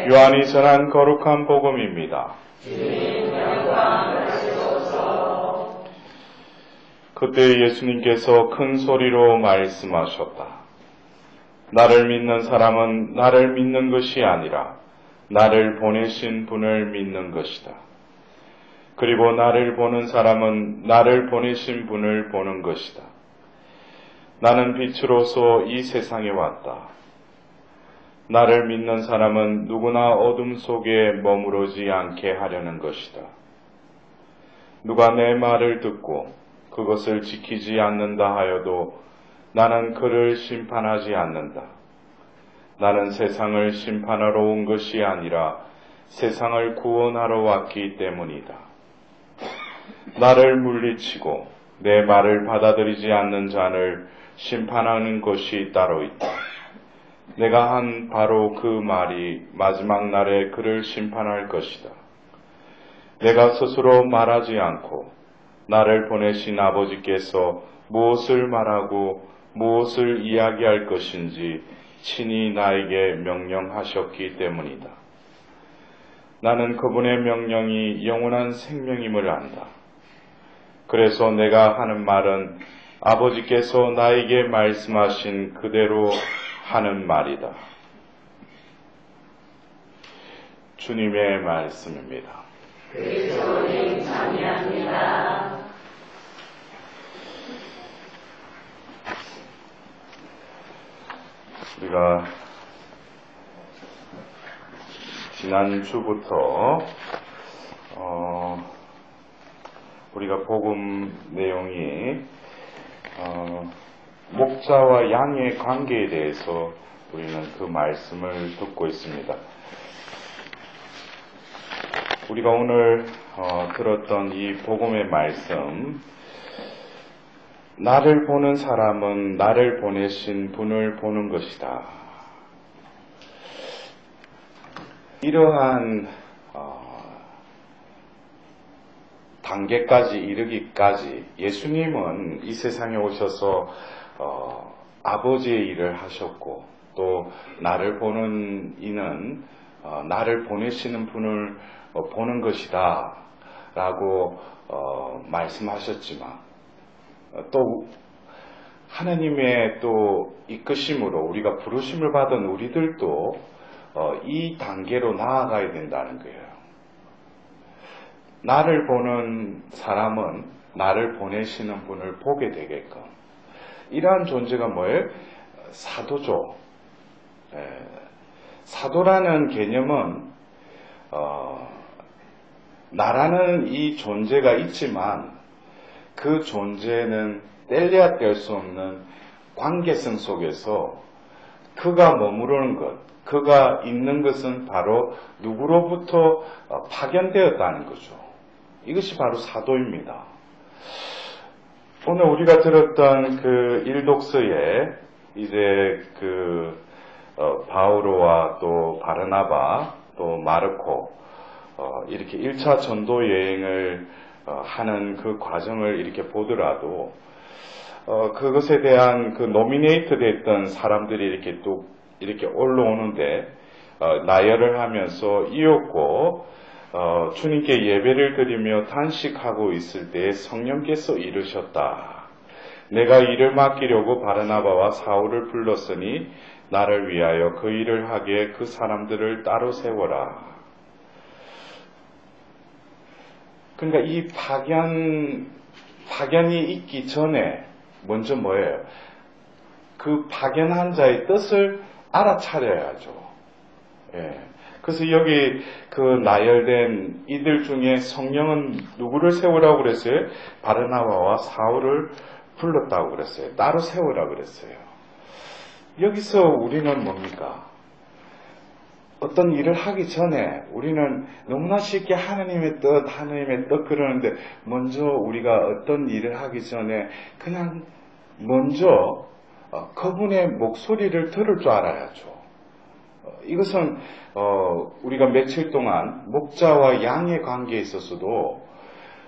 요한이 전한 거룩한 복음입니다. 그때 예수님께서 큰 소리로 말씀하셨다. 나를 믿는 사람은 나를 믿는 것이 아니라 나를 보내신 분을 믿는 것이다. 그리고 나를 보는 사람은 나를 보내신 분을 보는 것이다. 나는 빛으로서 이 세상에 왔다. 나를 믿는 사람은 누구나 어둠 속에 머무르지 않게 하려는 것이다. 누가 내 말을 듣고 그것을 지키지 않는다 하여도 나는 그를 심판하지 않는다. 나는 세상을 심판하러 온 것이 아니라 세상을 구원하러 왔기 때문이다. 나를 물리치고 내 말을 받아들이지 않는 자를 심판하는 것이 따로 있다. 내가 한 바로 그 말이 마지막 날에 그를 심판할 것이다. 내가 스스로 말하지 않고 나를 보내신 아버지께서 무엇을 말하고 무엇을 이야기할 것인지 친히 나에게 명령하셨기 때문이다. 나는 그분의 명령이 영원한 생명임을 안다. 그래서 내가 하는 말은 아버지께서 나에게 말씀하신 그대로 하는 말이다. 주님의 말씀입니다. 그리스도님 찬양합니다. 우리가 지난주부터 우리가 복음 내용이 목자와 양의 관계에 대해서 우리는 그 말씀을 듣고 있습니다. 우리가 오늘 들었던 이 복음의 말씀, 나를 보는 사람은 나를 보내신 분을 보는 것이다. 이러한 단계까지 이르기까지 예수님은 이 세상에 오셔서 아버지의 일을 하셨고, 또 나를 보는 이는 나를 보내시는 분을 보는 것이다 라고 말씀하셨지만, 또 하나님의 또 이끄심으로 우리가 부르심을 받은 우리들도 이 단계로 나아가야 된다는 거예요. 나를 보는 사람은 나를 보내시는 분을 보게 되게끔. 이러한 존재가 뭐예요? 사도죠. 사도라는 개념은 나라는 이 존재가 있지만 그 존재는 뗄래야 뗄 수 없는 관계성 속에서 그가 머무르는 것, 그가 있는 것은 바로 누구로부터 파견되었다는 거죠. 이것이 바로 사도입니다. 오늘 우리가 들었던 그 일독서에 이제 바오로와 또 바르나바 또 마르코 이렇게 1차 전도 여행을 하는 그 과정을 이렇게 보더라도 그것에 대한 그 노미네이트 됐던 사람들이 이렇게 또 이렇게 올라오는데 나열을 하면서 이었고 주님께 예배를 드리며 단식하고 있을 때에 성령께서 이르셨다. 내가 일을 맡기려고 바르나바와 사울을 불렀으니 나를 위하여 그 일을 하게 그 사람들을 따로 세워라. 그러니까 이 파견이 있기 전에 먼저 뭐예요? 그 파견한 자의 뜻을 알아차려야죠. 예. 그래서 여기 그 나열된 이들 중에 성령은 누구를 세우라고 그랬어요? 바르나바와 사울을 불렀다고 그랬어요. 따로 세우라고 그랬어요. 여기서 우리는 뭡니까? 어떤 일을 하기 전에 우리는 너무나 쉽게 하나님의 뜻 그러는데 먼저 우리가 어떤 일을 하기 전에 그냥 먼저 그분의 목소리를 들을 줄 알아야죠. 이것은 우리가 며칠 동안 목자와 양의 관계에 있어서도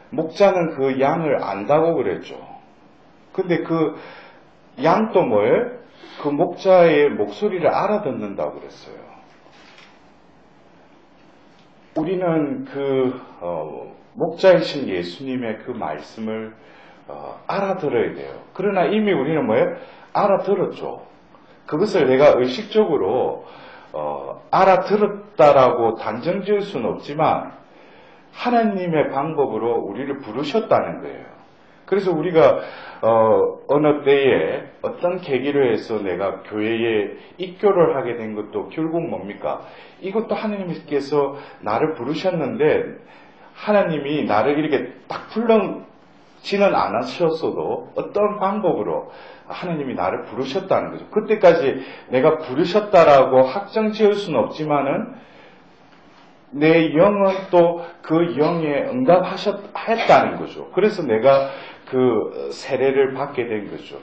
목자는 그 양을 안다고 그랬죠. 근데 그 양도 뭐예요? 그 목자의 목소리를 알아듣는다고 그랬어요. 우리는 목자이신 예수님의 그 말씀을 알아들어야 돼요. 그러나 이미 우리는 뭐예요? 알아들었죠. 그것을 내가 의식적으로 알아들었다라고 단정 지을 수는 없지만 하나님의 방법으로 우리를 부르셨다는 거예요. 그래서 우리가 어느 때에 어떤 계기로 해서 내가 교회에 입교를 하게 된 것도 결국 뭡니까? 이것도 하나님께서 나를 부르셨는데 하나님이 나를 이렇게 딱 불러지는 않으셨어도 어떤 방법으로 하나님이 나를 부르셨다는 거죠. 그때까지 내가 부르셨다라고 확정 지을 수는 없지만은 내 영은 또 그 영에 응답했다는 거죠. 그래서 내가 그 세례를 받게 된 거죠.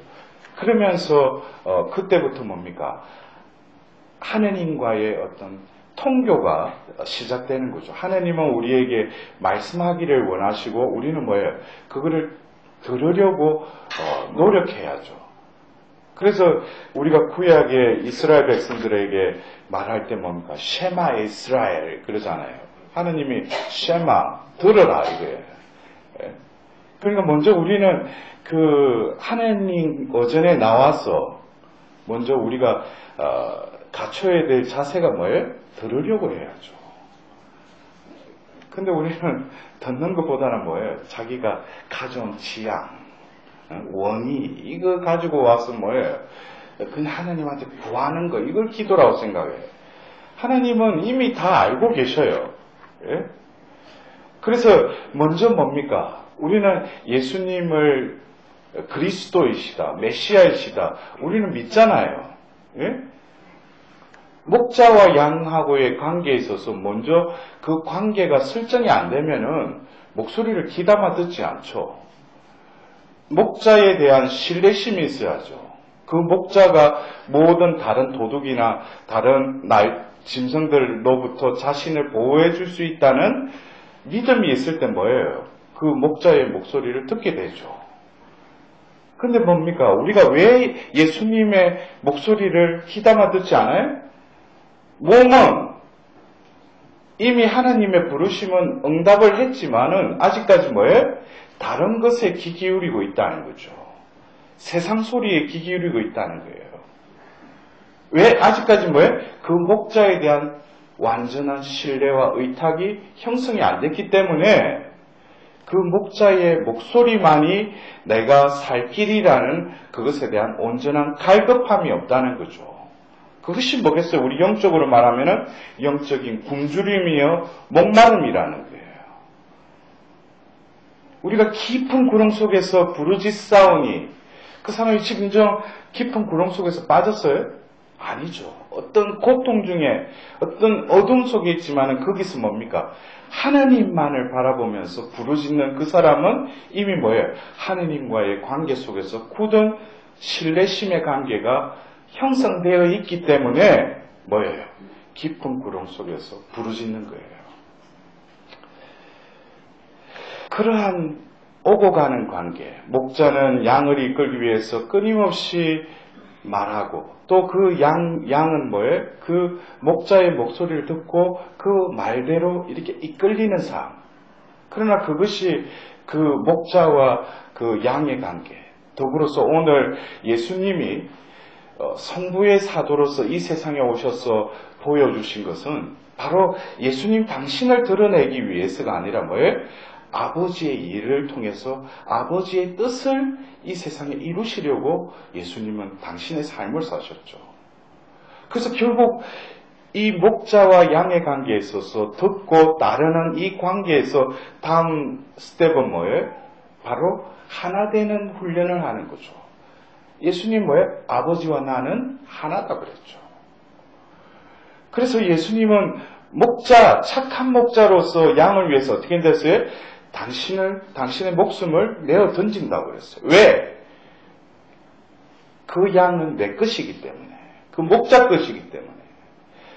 그러면서 그때부터 뭡니까? 하나님과의 어떤 통교가 시작되는 거죠. 하나님은 우리에게 말씀하기를 원하시고 우리는 뭐예요? 그거를 들으려고 노력해야죠. 그래서 우리가 구약의 이스라엘 백성들에게 말할 때 뭡니까? 쉐마 이스라엘 그러잖아요. 하나님이 쉐마 들어라 이거예요. 그러니까 먼저 우리는 그 하나님 어전에 나와서 먼저 우리가 갖춰야 될 자세가 뭐예요? 들으려고 해야죠. 근데 우리는 듣는 것보다는 뭐예요? 자기가 가져온 지향, 원의 이거 가지고 와서 뭐예요? 그냥 하나님한테 구하는 거 이걸 기도라고 생각해요. 하나님은 이미 다 알고 계셔요. 예? 그래서 먼저 뭡니까? 우리는 예수님을 그리스도이시다, 메시아이시다. 우리는 믿잖아요. 예? 목자와 양하고의 관계에 있어서 먼저 그 관계가 설정이 안 되면은 목소리를 귀담아 듣지 않죠. 목자에 대한 신뢰심이 있어야죠. 그 목자가 모든 다른 도둑이나 다른 짐승들로부터 자신을 보호해 줄 수 있다는 믿음이 있을 때 뭐예요? 그 목자의 목소리를 듣게 되죠. 근데 뭡니까? 우리가 왜 예수님의 목소리를 귀담아 듣지 않아요? 몸은 이미 하나님의 부르심은 응답을 했지만은 아직까지 뭐예요? 다른 것에 귀 기울이고 있다는 거죠. 세상 소리에 귀 기울이고 있다는 거예요. 왜 아직까지 뭐예요? 그 목자에 대한 완전한 신뢰와 의탁이 형성이 안 됐기 때문에 그 목자의 목소리만이 내가 살 길이라는 그것에 대한 온전한 갈급함이 없다는 거죠. 그것이 뭐겠어요? 우리 영적으로 말하면은 영적인 굶주림이요 목마름이라는 거예요. 우리가 깊은 구름 속에서 부르짖사오니 그 사람이 지금 깊은 구름 속에서 빠졌어요? 아니죠. 어떤 고통 중에 어떤 어둠 속에 있지만은 거기서 뭡니까? 하나님만을 바라보면서 부르짖는 그 사람은 이미 뭐예요? 하나님과의 관계 속에서 굳은 신뢰심의 관계가 형성되어 있기 때문에 뭐예요? 깊은 구름 속에서 부르짖는 거예요. 그러한 오고 가는 관계, 목자는 양을 이끌기 위해서 끊임없이 말하고 또 그 양은 뭐예요? 그 목자의 목소리를 듣고 그 말대로 이렇게 이끌리는 삶. 그러나 그것이 그 목자와 그 양의 관계. 더불어서 오늘 예수님이 성부의 사도로서 이 세상에 오셔서 보여주신 것은 바로 예수님 당신을 드러내기 위해서가 아니라 뭐예요? 아버지의 일을 통해서 아버지의 뜻을 이 세상에 이루시려고 예수님은 당신의 삶을 사셨죠. 그래서 결국 이 목자와 양의 관계에 있어서 듣고 따르는 이 관계에서 다음 스텝은 뭐예요? 바로 하나 되는 훈련을 하는 거죠. 예수님 뭐예요? 아버지와 나는 하나다 그랬죠. 그래서 예수님은 착한 목자로서 양을 위해서 어떻게 됐어요? 당신의 목숨을 내어 던진다고 그랬어요. 왜? 그 양은 내 것이기 때문에. 그 목자 것이기 때문에.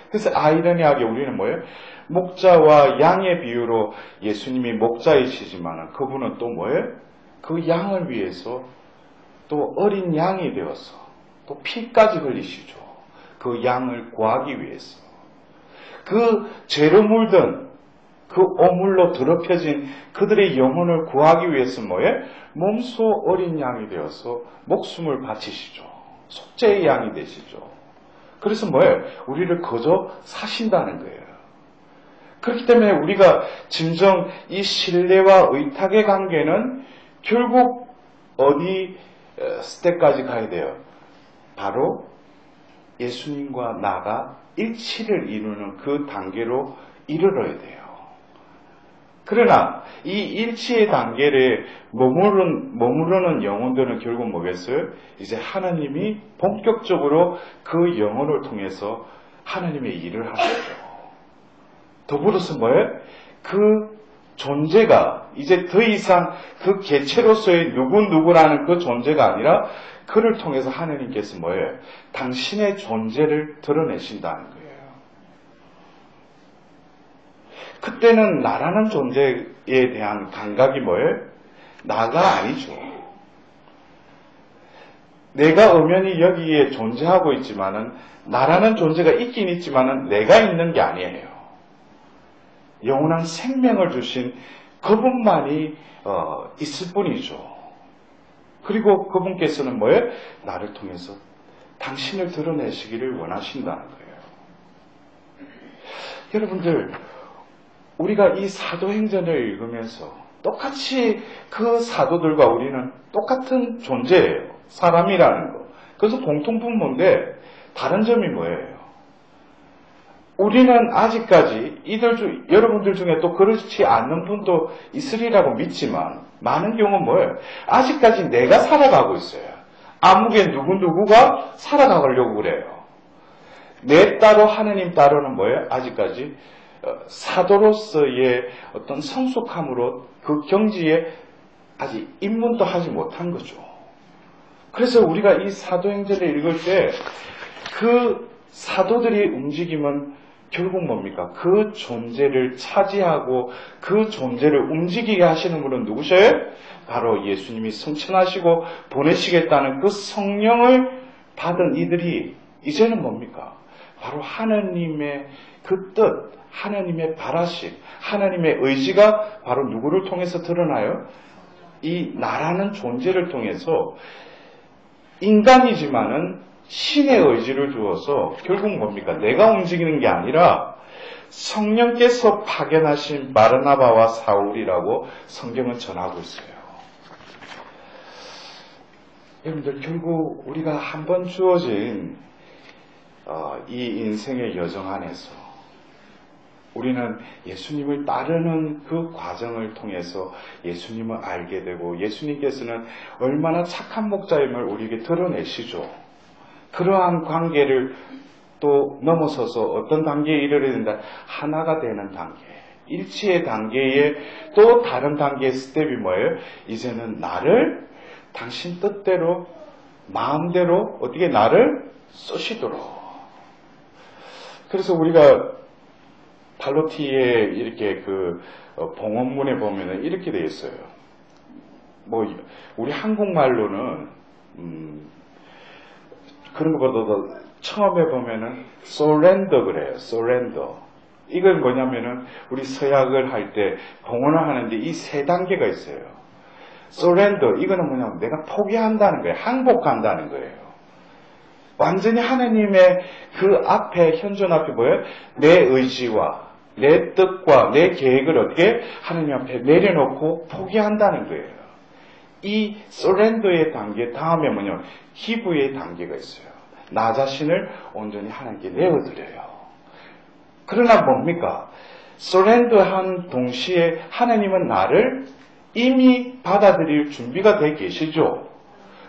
그래서 아이러니하게 우리는 뭐예요? 목자와 양의 비유로 예수님이 목자이시지만 그분은 또 뭐예요? 그 양을 위해서 또 어린 양이 되어서 또 피까지 흘리시죠. 그 양을 구하기 위해서. 그 죄로 물든 그 오물로 더럽혀진 그들의 영혼을 구하기 위해서 뭐예요? 몸소 어린 양이 되어서 목숨을 바치시죠. 속죄의 양이 되시죠. 그래서 뭐예요? 우리를 거저 사신다는 거예요. 그렇기 때문에 우리가 진정 이 신뢰와 의탁의 관계는 결국 어디 스텝까지 가야 돼요? 바로 예수님과 나가 일치를 이루는 그 단계로 이르러야 돼요. 그러나 이 일치의 단계를 머무르는 영혼들은 결국 뭐겠어요? 이제 하나님이 본격적으로 그 영혼을 통해서 하나님의 일을 하시죠. 더불어서 뭐예요? 그 존재가 이제 더 이상 그 개체로서의 누구라는 그 존재가 아니라 그를 통해서 하나님께서 뭐예요? 당신의 존재를 드러내신다는 거예요. 그때는 나라는 존재에 대한 감각이 뭐예요? 나가 아니죠. 내가 엄연히 여기에 존재하고 있지만은 나라는 존재가 있긴 있지만은 내가 있는 게 아니에요. 영원한 생명을 주신 그분만이 있을 뿐이죠. 그리고 그분께서는 뭐예요? 나를 통해서 당신을 드러내시기를 원하신다는 거예요. 여러분들, 우리가 이 사도행전을 읽으면서 똑같이 그 사도들과 우리는 똑같은 존재예요. 사람이라는 거. 그래서 공통분모인데 다른 점이 뭐예요? 우리는 아직까지 여러분들 중에 또 그렇지 않는 분도 있으리라고 믿지만 많은 경우는 뭐예요? 아직까지 내가 살아가고 있어요. 아무개 누구가 살아가려고 그래요. 내 따로 하느님 따로는 뭐예요? 아직까지 사도로서의 어떤 성숙함으로 그 경지에 아직 입문도 하지 못한 거죠. 그래서 우리가 이 사도행전을 읽을 때 그 사도들의 움직임은 결국 뭡니까? 그 존재를 차지하고 그 존재를 움직이게 하시는 분은 누구셔요? 바로 예수님이 성천하시고 보내시겠다는 그 성령을 받은 이들이 이제는 뭡니까? 바로 하나님의 그 뜻, 하나님의 바라심, 하나님의 의지가 바로 누구를 통해서 드러나요? 이 나라는 존재를 통해서 인간이지만은 신의 의지를 주어서 결국 뭡니까? 내가 움직이는 게 아니라 성령께서 파견하신 바르나바와 사울이라고 성경은 전하고 있어요. 여러분들, 결국 우리가 한번 주어진 이 인생의 여정 안에서 우리는 예수님을 따르는 그 과정을 통해서 예수님을 알게 되고 예수님께서는 얼마나 착한 목자임을 우리에게 드러내시죠. 그러한 관계를 또 넘어서서 어떤 단계에 이르러야 된다? 하나가 되는 단계. 일치의 단계에 또 다른 단계의 스텝이 뭐예요? 이제는 나를 당신 뜻대로 마음대로 어떻게 나를 쓰시도록. 그래서 우리가 발로티에 이렇게 그 봉헌문에 보면은 이렇게 되어 있어요. 뭐 우리 한국말로는 그런 것보다도 처음에 보면은 surrender 그래요. surrender. 이건 뭐냐면은 우리 서약을 할 때 봉헌을 하는데 이 세 단계가 있어요. surrender 이거는 뭐냐면 내가 포기한다는 거예요. 항복한다는 거예요. 완전히 하나님의 그 앞에 현존 앞에 뭐예요? 내 의지와 내 뜻과 내 계획을 어떻게 하나님 앞에 내려놓고 포기한다는 거예요. 이 surrender의 단계 다음에 뭐냐면 기부의 단계가 있어요. 나 자신을 온전히 하나님께 내어드려요. 그러나 뭡니까? surrender한 동시에 하나님은 나를 이미 받아들일 준비가 돼 계시죠.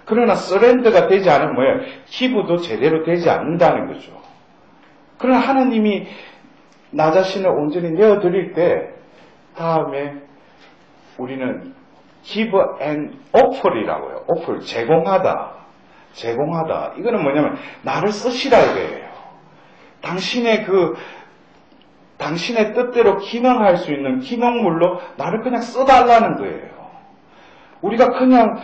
그러나 surrender가 되지 않으면 뭐예요? 기부도 제대로 되지 않는다는 거죠. 그러나 하나님이 나 자신을 온전히 내어드릴 때 다음에 우리는 give and offer이라고 해요. offer, 제공하다. 이거는 뭐냐면 나를 쓰시라 이거예요. 당신의 뜻대로 기능할 수 있는 기능물로 나를 그냥 써달라는 거예요. 우리가 그냥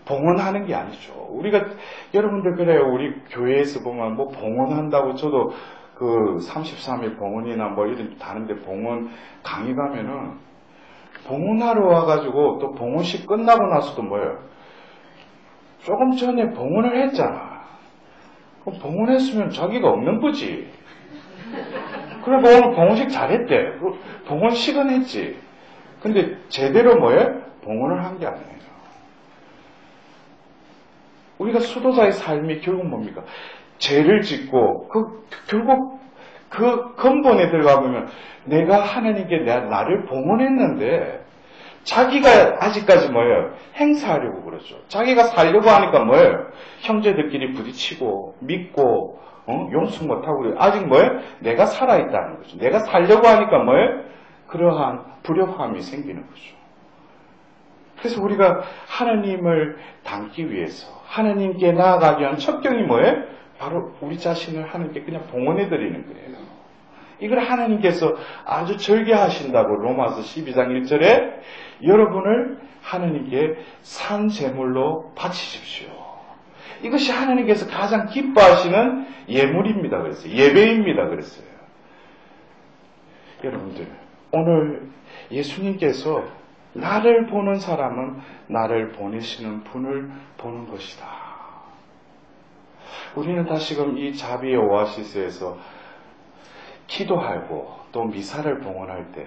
봉헌하는 게 아니죠. 우리가 여러분들 그래요. 우리 교회에서 보면 뭐 봉헌한다고 저도 그 33일 봉헌이나 뭐 이런 다른데 봉헌 강의 가면은 봉헌하러 와가지고 또 봉헌식 끝나고 나서도 뭐예요? 조금 전에 봉헌을 했잖아. 그럼 봉헌했으면 자기가 없는 거지. 그러니까 오늘 봉헌식 잘했대. 봉헌식은 했지. 근데 제대로 뭐예요? 봉헌을 한 게 아니에요. 우리가 수도자의 삶이 결국 뭡니까? 죄를 짓고 결국 그 근본에 들어가 보면 내가 하나님께 나를 봉헌했는데 자기가 아직까지 뭐예요? 행사하려고 그러죠. 자기가 살려고 하니까 뭐예요? 형제들끼리 부딪히고 믿고 용서 못하고 그래요. 아직 뭐예요? 내가 살아있다는 거죠. 내가 살려고 하니까 뭐예요? 그러한 불협화음이 생기는 거죠. 그래서 우리가 하나님을 닮기 위해서 하나님께 나아가기 위한 첩경이 뭐예요? 바로 우리 자신을 하나님께 그냥 봉헌해 드리는 거예요. 이걸 하나님께서 아주 절개하신다고 로마서 12장 1절에 여러분을 하나님께 산 제물로 바치십시오. 이것이 하나님께서 가장 기뻐하시는 예물입니다. 그랬어요. 예배입니다. 그랬어요. 여러분들, 오늘 예수님께서 나를 보는 사람은 나를 보내시는 분을 보는 것이다. 우리는 다시금 이 자비의 오아시스에서 기도하고 또 미사를 봉헌할 때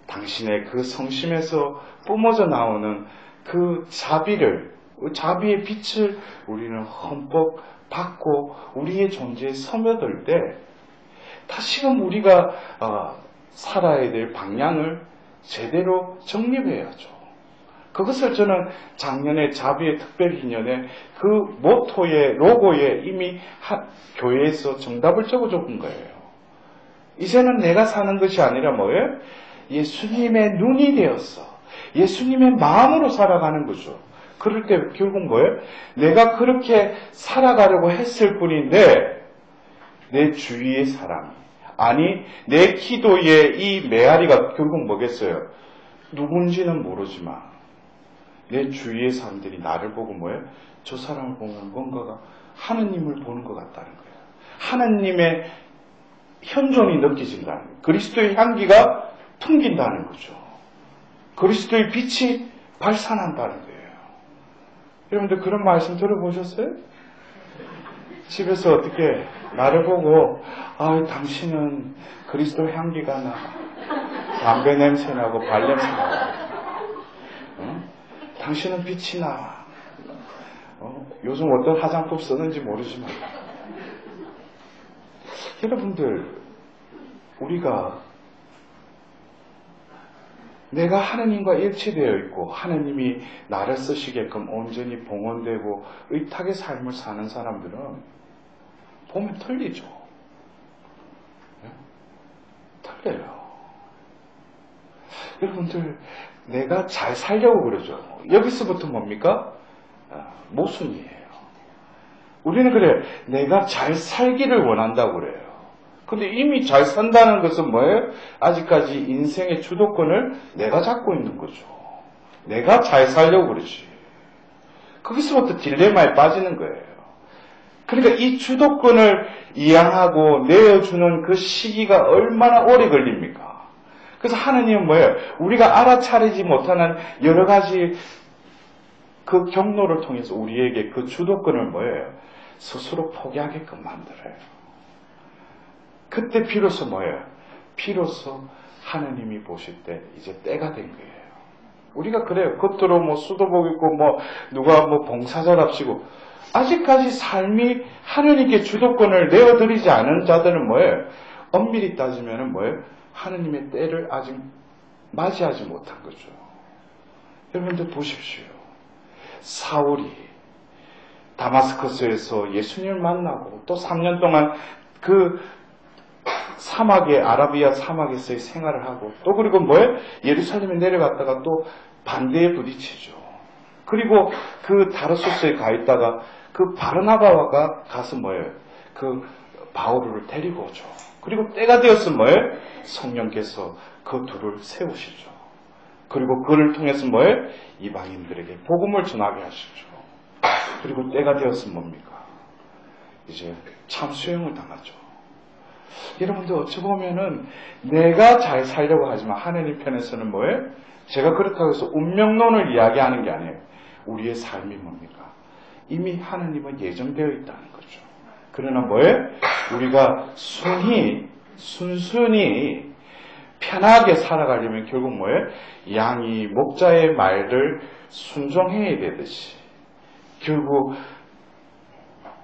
당신의 그 성심에서 뿜어져 나오는 그 자비의 빛을 우리는 흠뻑 받고 우리의 존재에 스며들 때 다시금 우리가 살아야 될 방향을 제대로 정립해야죠. 그것을 저는 작년에 자비의 특별기념에 그 모토의 로고에 이미 교회에서 정답을 적어준 거예요. 이제는 내가 사는 것이 아니라 뭐예요? 예수님의 눈이 되었어. 예수님의 마음으로 살아가는 거죠. 그럴 때 결국 뭐예요? 내가 그렇게 살아가려고 했을 뿐인데 내 주위의 사람이 아니 내 기도의 이 메아리가 결국 뭐겠어요? 누군지는 모르지만 내 주위의 사람들이 나를 보고 뭐예요? 저 사람을 보면 뭔가가 하느님을 보는 것 같다는 거예요. 하느님의 현존이 느껴진다는 거예요. 그리스도의 향기가 풍긴다는 거죠. 그리스도의 빛이 발산한다는 거예요. 여러분들 그런 말씀 들어보셨어요? 집에서 어떻게 나를 보고 당신은 그리스도 향기가 나. 담배 냄새 나고 발 냄새 나고 당신은 빛이 나. 요즘 어떤 화장품 쓰는지 모르지만 여러분들 우리가 내가 하나님과 일치되어 있고 하나님이 나를 쓰시게끔 온전히 봉헌되고 의탁의 삶을 사는 사람들은 보면 틀리죠. 틀려요. 여러분들 내가 잘 살려고 그러죠. 여기서부터 뭡니까? 모순이에요. 우리는 그래 내가 잘 살기를 원한다고 그래요. 근데 이미 잘 산다는 것은 뭐예요? 아직까지 인생의 주도권을 내가 잡고 있는 거죠. 내가 잘 살려고 그러지. 거기서부터 딜레마에 빠지는 거예요. 그러니까 이 주도권을 이양하고 내어주는 그 시기가 얼마나 오래 걸립니까? 그래서 하나님은 뭐예요? 우리가 알아차리지 못하는 여러 가지 그 경로를 통해서 우리에게 그 주도권을 뭐예요? 스스로 포기하게끔 만들어요. 그때 비로소 뭐예요? 비로소 하나님이 보실 때 이제 때가 된 거예요. 우리가 그래요. 겉으로 뭐 수도복 입고 뭐 누가 뭐 봉사자답시고 아직까지 삶이 하나님께 주도권을 내어드리지 않은 자들은 뭐예요? 엄밀히 따지면 뭐예요? 하나님의 때를 아직 맞이하지 못한 거죠. 여러분들 보십시오. 사울이 다마스커스에서 예수님을 만나고 또 3년 동안 그 사막에 아라비아 사막에서의 생활을 하고 또 그리고 뭐예요? 예루살렘에 내려갔다가 또 반대에 부딪히죠. 그리고 그 다르소스에 가 있다가 그 바르나바가 가서 뭐예요? 그 바울을 데리고 오죠. 그리고 때가 되었으면 뭐예요? 성령께서 그 둘을 세우시죠. 그리고 그를 통해서 뭐예요? 이방인들에게 복음을 전하게 하시죠. 그리고 때가 되었으면 뭡니까? 이제 참 수형을 당하죠. 여러분들 어찌 보면은 내가 잘 살려고 하지만 하나님 편에서는 뭐예요? 제가 그렇다고 해서 운명론을 이야기하는 게 아니에요. 우리의 삶이 뭡니까? 이미 하나님은 예정되어 있다는 거죠. 그러나 뭐예요? 우리가 순순히 편하게 살아가려면 결국 뭐예요? 양이 목자의 말을 순종해야 되듯이 결국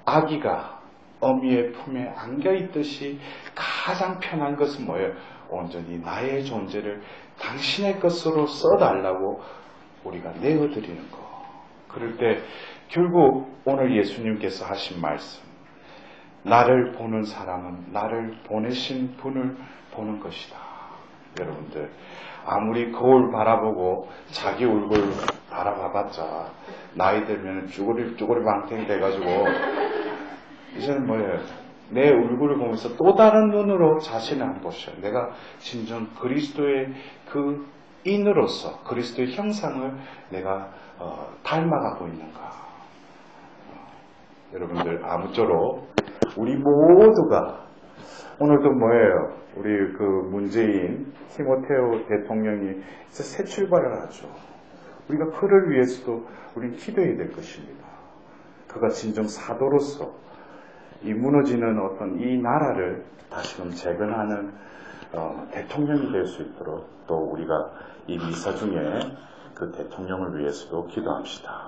아기가 어미의 품에 안겨있듯이 가장 편한 것은 뭐예요? 온전히 나의 존재를 당신의 것으로 써달라고 우리가 내어드리는 거. 그럴 때 결국 오늘 예수님께서 하신 말씀, 나를 보는 사람은 나를 보내신 분을 보는 것이다. 여러분들 아무리 거울 바라보고 자기 얼굴 바라봐봤자 나이 들면 쭈구리 방탱 돼가지고 이제는 뭐예요? 내 얼굴을 보면서 또 다른 눈으로 자신을 한번 보셔요. 내가 진정 그리스도의 그 인으로서 그리스도의 형상을 내가 닮아가고 있는가. 여러분들 아무쪼록 우리 모두가 오늘도 뭐예요? 우리 그 문재인 티모테오 대통령이 이제 새 출발을 하죠. 우리가 그를 위해서도 우리는 기도해야 될 것입니다. 그가 진정 사도로서 이 무너지는 어떤 이 나라를 다시금 재건하는 대통령이 될 수 있도록 또 우리가 이 미사 중에 그 대통령을 위해서도 기도합시다.